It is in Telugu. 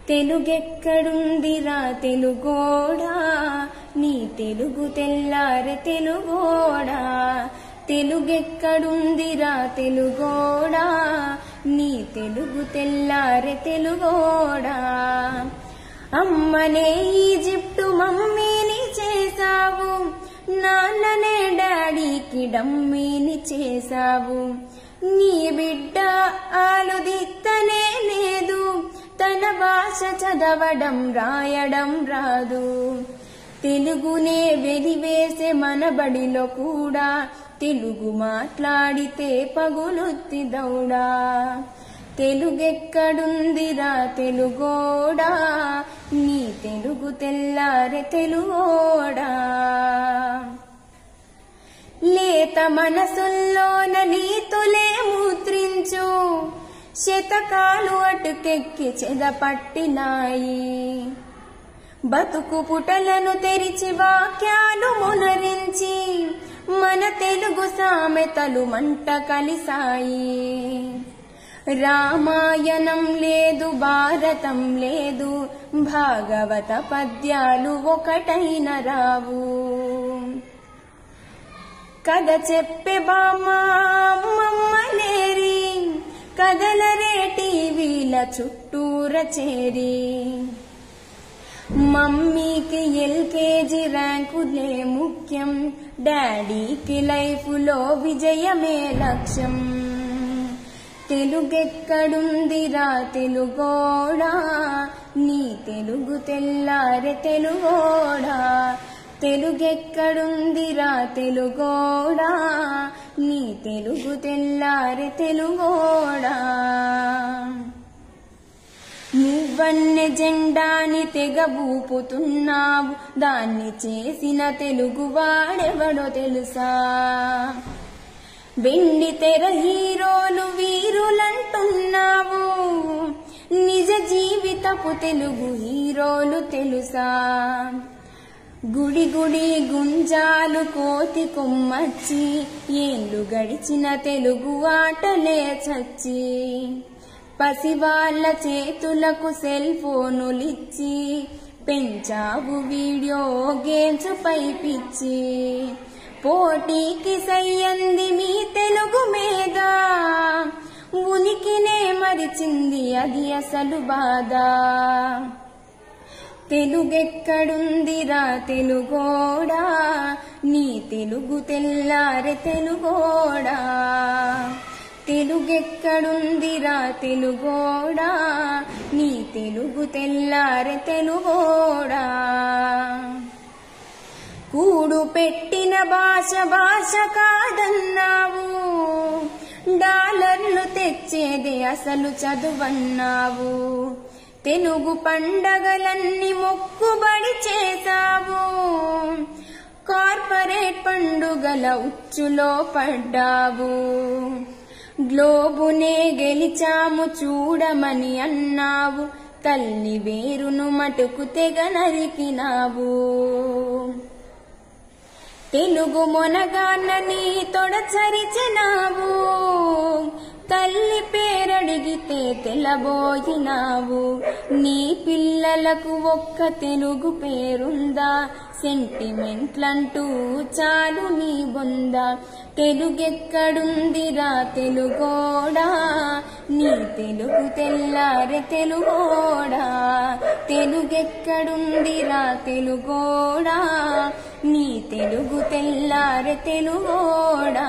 తెలుగెక్కడుందిరా తెలుగోడా, నీ తెలుగు తెల్లారె తెలుగోడా. తెలుగెక్కడుందిరా తెలుగోడా, నీ తెలుగు తెల్లారె తెలుగోడా. అమ్మనే ఈజిప్టు మమ్మీని చేసావు, నాన్ననే డాడీకి డమ్మీని చేసావు. నీ బిడ్డ ఆలుదిత్తనే లేదు, తన భాష చదవడం రాయడం రాదు. తెలుగునే వెలివేసే మన బడిలో కూడా తెలుగు మాట్లాడితే పగులుత్తి దౌడా. తెలుగెక్కడుందిరా తెలుగోడా, నీ తెలుగు తెల్లారె తెలుగోడా. లేత మనసుల్లోన నీతులే ముద్రించు, శతకాలు అటుకెక్కి చెదపట్టినాయి. బతుకు పుటలను తెరిచి వాక్యాలు మునరించి మన తెలుగు సామెతలు మంట కలిసాయి. రామాయణం లేదు, భారతం లేదు, భాగవత పద్యాలు ఒకటైన రావు. కథ చెప్పే బామ్మ అమ్మమ్మలేరి, కథలరే టీవీల చుట్టూర చేరి. మమ్మీకి ఎల్కేజీ ర్యాంకులే ముఖ్యం, డాడీకి లైఫ్లో విజయమే లక్ష్యం. తెలుగెక్కడుందిరా తెలుగోడా, నీ తెలుగు తెల్లారె తెలుగోడా. తెలుగెక్కడుందిరా తెలుగోడా, నీ తెలుగు తెల్లారె తెలుగోడా. నువ్వన్నె జెండాని తెగ ఊపుతున్నావు, దాన్ని చేసిన తెలుగు వాడెవడో తెలుసా. వెండి తెర హీరోలు వీరులంటున్నావు, నిజ జీవితపు తెలుగు హీరోలు తెలుసా. గుడి గుడి గుంజాలు కోతి కొమ్మచ్చి, ఏళ్ళు గడిచిన తెలుగు ఆటలే చచ్చి. పసివాళ్ల చేతులకు సెల్ ఫోనులిచ్చి, పెంచావు వీడియో గేమ్స్ పై పిచ్చి. పోటీకి సయ్యంది మీ తెలుగు మీద, ఉనికినే మరిచింది అది అసలు బాధ. తెలుగెక్కడుందిరా తెలుగోడా, నీ తెలుగు తెల్లారె తెలుగోడా. తెలుగెక్కడుందిరా తెలుగోడా, నీ తెలుగు తెల్లారె తెలుగోడా. కూడు పెట్టిన భాష భాష కాదన్నావు, డాలర్లు తెచ్చేదే అసలు చదువన్నావు. తెలుగు పండగలన్నీ మొక్కుబడి చేసావు, కార్పొరేట్ పండుగల ఉచ్చులో పడ్డావు. గ్లోబునే గెలిచాము చూడమని అన్నావు, తల్లి వేరును మటుకు తెగ నరికినావు. తెలుగు మొనగాన్నని తొడచరిచినావు, తల్లి పేరడిగితే తెలబోయినావు. నీ పిల్లలకు ఒక్క తెలుగు పేరుందా, సెంటిమెంట్లంటూ చాలు నీ బొందా. తెలుగెక్కడుందిరా తెలుగోడా, నీ తెలుగు తెల్లారె తెలుగోడా. తెలుగెక్కడుందిరా తెలుగోడా, నీ తెలుగు తెల్లారె తెలుగోడా.